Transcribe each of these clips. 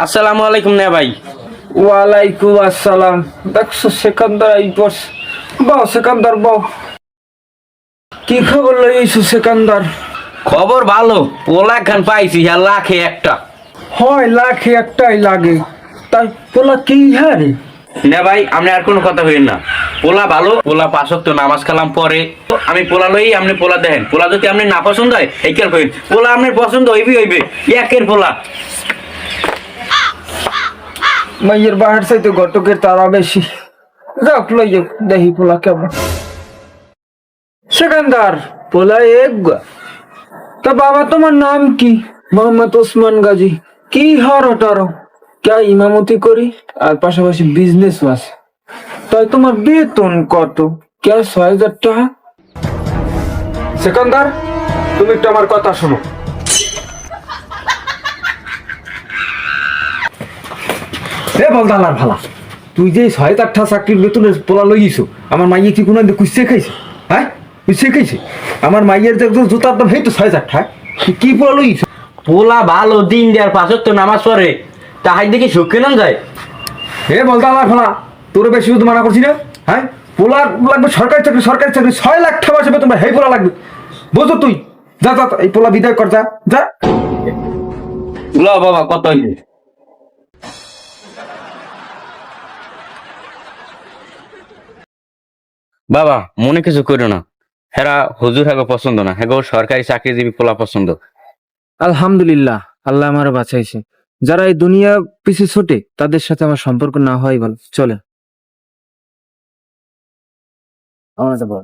আসসালামু আলাইকুম না ভাই। ওয়ালাইকুম আসসালাম। দেখছো সেকান্দার এই বস বাও সেকান্দার বাও, কি খবর লইছো সেকান্দার? খবর ভালো, পোলা খান পাইছি আর লাখে একটা। হয় লাখে একটাই লাগে, তাই পোলা কি হারে? না ভাই, আপনি আর কোনো কথা হইন না। পোলা ভালো, পোলা পাঁচ ওয়াক্ত নামাজ কালাম পরে। আমি পোলা লই, আপনি পোলা দেখেন। পোলা যদি আপনি না পছন্দ হয় এই কেন কইন, পোলা আপনার পছন্দ হইবে একের পোলা। মাইয়ের বাহার চাইতে ঘটকের তারা বেশি। যাক লইও দেখি পোলা কেমন। সেকান্দার পোলা এক গা। তা বাবা তোমার নাম কি? মোহাম্মদ ওসমান গাজী। কি হরটারো কে ইমামতি করি আর পাশাপাশি বিজনেস আছে। তাই তোমার বেতন কত? কে ৬,০০০ টাকা? সেকান্দার তুমি একটু আমার কথা শোনো। এ বলদালার ভালা, তুই যে ৬,০০০ টাকা চাকরির বেতনের পোলা লইছো, আমার মাইয়ে কি কোনো কুইসে খাইছে? হ্যাঁ কুইসে খাইছে? আমার মাইয়ের যে জুতার দাম তো ৬,০০০ টাকা, তুই কি পোলা লইছো? পোলা ভালো, দিন দেওয়ার পাঁচ ওয়াক্ত নামাজ পড়ে, তাহাই দেখি সুখে নাম যায়। হে বলদালার ভালা, তোর বেশি শুধু মানা করছি না? হ্যাঁ পোলা লাগবে সরকারি চাকরি, সরকারি চাকরি ৬,০০,০০০ টাকা মাসে বেতন, হেই পোলা লাগবে। বুঝো তুই? যা যা এই পোলা বিদায় কর, যা যা। ল বাবা, কত হইছে? বাবা মনে কিছু করো না, হেরা হুজুর হাগো পছন্দ না, হেগো সরকারি চাকরিজীবী পোলা পছন্দ। আলহামদুলিল্লাহ, আল্লাহ আমার বাঁচাইছে। যারা এই দুনিয়া পিছে ছোটে তাদের সাথে আমার সম্পর্ক না হয় ভালো। চলে আমার যাবো।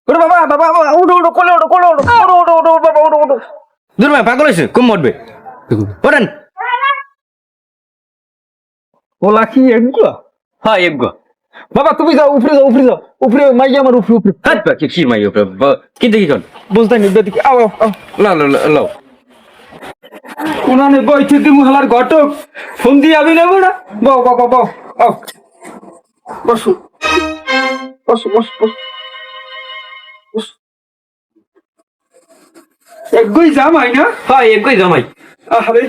ওরে বাবা বাবা বাবা, উঠো উঠো, কোলে উঠো, কোলে উঠো, উঠো উঠো উঠো বাবা, উঠো উঠো। দূর ভাই, পাগল হয়েছে, কম মরবে। ওঠেন। ওলা কি এগুলো? হ্যাঁ এগো। বাবা তুমি যাও, উপরে যাও, উপরে যাও, উপরে মাইয়া আমার উপরে উপরে। হাত পা কি মাই উপরে কি দেখি কোন বুঝতে নি দেখি, আও আও আও। লাও লাও লাও। কোনানে বইতে দিমু হালার ঘটক, ফোন দিয়ে আমি নেবো না। বাও বাবা বাও, আও বসো বসো বসো বসো বসো। একই জামাই না? হ্যাঁ এগোই জামাই। আরে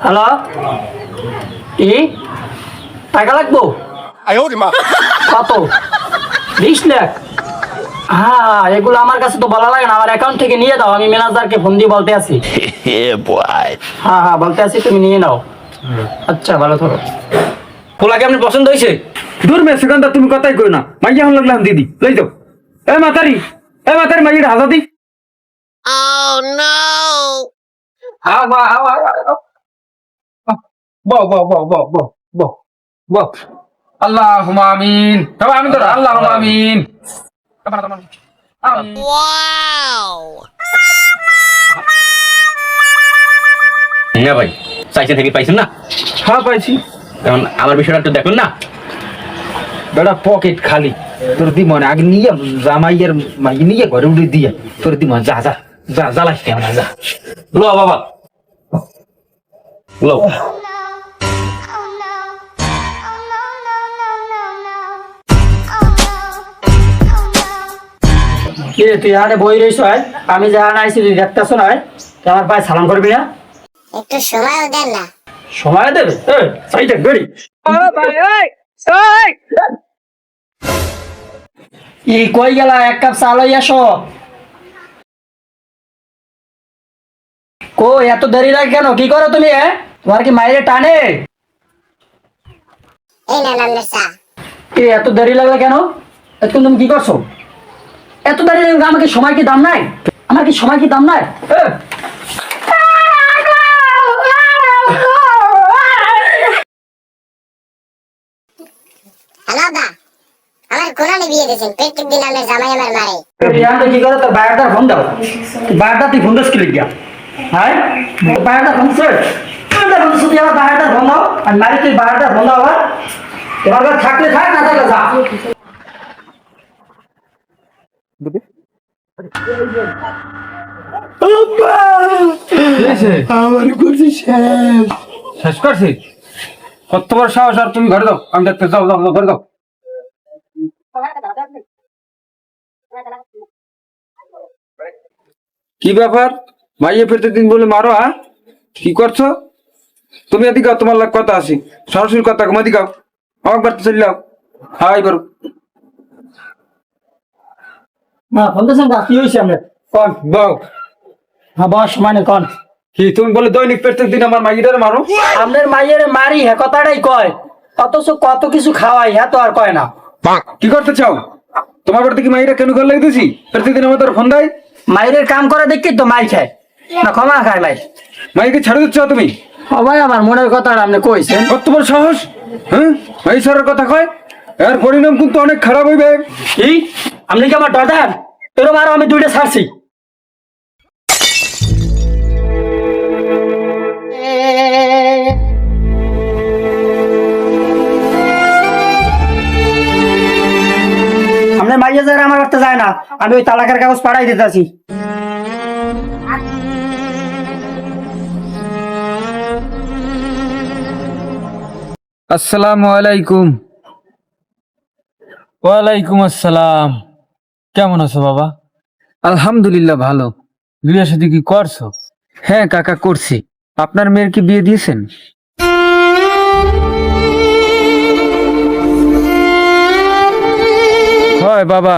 হ্যালো, কি টাকা লাগবো? কত? 20 লাখ? হ্যাঁ, এগুলো আমার কাছে তো বলা লাগে না, আমার অ্যাকাউন্ট থেকে নিয়ে দাও, আমি ম্যানেজারকে ফোন দিয়ে বলতে আছি। হ্যাঁ হ্যাঁ বলতে আছি, তুমি নিয়ে নাও। আচ্ছা ভালো থাকো। পোলাকে আপনার পছন্দ হয়েছে? দূর মে সেখানটা তুমি কথাই কই না, মাইয়া হন লাগলাম দিদি লই যাও। এ মাতারি, এ মাতারি মাইয়ের হাজা দি। হ্যাঁ মা বাও বাও বাও বাও বাও বাও বাও। আল্লাহুম্মা আমিন। তবে আমি তো আল্লাহুম্মা আমিন। হ্যাঁ ভাই, চাইছে থেকে পাইছেন না? হ্যাঁ পাইছি। এখন আমার বিষয়টা একটু দেখুন না। বেটা পকেট খালি, তোর দি মনে আগে নিয়ে জামাইয়ের মাইয়ে নিয়ে ঘরে উড়ে দিয়ে তোর দি মনে যা যা যা জ্বালাস কেমন যা। লো বাবা লো। কি রে, তুই আরে বই রইছ? আমি যা আনাইছি তুই দেখতেছ না? আমার ভাই সালাম করবি না? একটু সময়ও দেন না। সময় দেবে? সাইডে গড়ি ই কই গেলা, এক কাপ চা লই আসো। কই এত দেরি লাগে কেন? কি করো তুমি? তোমার কি মাইরে টানে? এই না নামের চা। কি এত দেরি লাগলো কেন? এখন তুমি কি করছো? এত দেরি লাগলে আমাকে সময় কি দাম নাই? আমার কি সময় কি দাম নাই? হ্যালো দা, আমার কোনানে বিয়ে দিয়েছেন, প্রত্যেক দিন আমার জামাই আমার মারে। বিয়ানটা কি করে? তোর বায়ারটার ফোন দাও। বায়ারটা তুই ফোন দিস কি লিখিয়া? হ্যাঁ বায়ারটা ফোন স্যার, তুই আমার বায়ারটার ফোন দাও। আর মারি তুই বায়ারটার ফোন দাও। আবার তোমার কাছে থাকলে থাক, না থাকলে যা। আমার করছি শেষ করছি। কত বড় সাহস! আর তুমি ঘরে দাও, আমি দেখতে যাও যাও যাও, ঘরে দাও। কি ব্যাপার মাইয়ে প্রতিদিন বলে মারো? হ্যাঁ, কি করছো তুমি? এদিকে আও, তোমার লাগ কথা আছে, সরাসরি কথা কম। এদিকে আও, আমার বাড়িতে চলে যাও। হাই বড় না বলতেছেন না, কি হয়েছে আপনার? কন বাও। হ্যাঁ বস, মানে কন কি তুমি বলে দৈনিক প্রত্যেকদিন আমার মাইয়েটারে মারো? আপনার মাইয়ের মারি, হ্যাঁ কথাটাই কয়, অথচ কত কিছু খাওয়াই, হ্যাঁ তো আর কয় না। কি করতে চাও? তোমার বাড়িতে কি মাইয়েরা কেন করে লাগতেছি? প্রত্যেকদিন আমাদের ফোন দেয়। মায়ের কাম করে দেখি তো মাই খায় না, ক্ষমা খায় মাই। মাইকে ছেড়ে দিচ্ছ তুমি? সবাই আমার মনের কথাটা আপনি কইছেন। কত বড় সাহস! হ্যাঁ, মাই সারের কথা কয়। এর পরিণাম কিন্তু অনেক খারাপ হইবে। কি আপনি কি আমার ডর? এরম আরো আমি 2টা ছাড়ছি। আপনার মাইয়া যারা আমার বাড়িতে যায় না, আমি ওই তালাকের কাগজ পাঠাই দিতেছি। আসসালামু আলাইকুম। ওয়ালাইকুম আসসালাম। কেমন আছো বাবা? আলহামদুলিল্লাহ ভালো। বিয়ে শাদী কি করছো? হ্যাঁ কাকা, করছি। আপনার মেয়ের কি বিয়ে দিয়েছেন? হয় বাবা,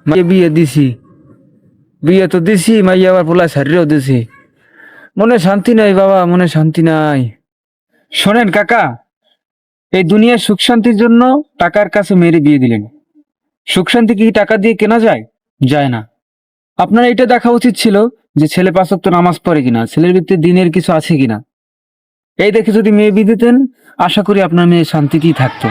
মাইয়ে বিয়ে দিছি। বিয়ে তো দিছি, মাইয়া আবার পোলা ছাড়িয়েও দিছি। মনে শান্তি নাই বাবা, মনে শান্তি নাই। শোনেন কাকা, এই দুনিয়ার সুখ শান্তির জন্য টাকার কাছে মেরে বিয়ে দিলেন। সুখ শান্তি কি টাকা দিয়ে কেনা যায়? যায় না। আপনার এটা দেখা উচিত ছিল যে ছেলে 5 ওয়াক্ত নামাজ পড়ে কিনা, ছেলের ভিতরে দিনের কিছু আছে কিনা। এই দেখে যদি মেয়ে বিয়ে দিতেন, আশা করি আপনার মেয়ে শান্তিতেই থাকতো।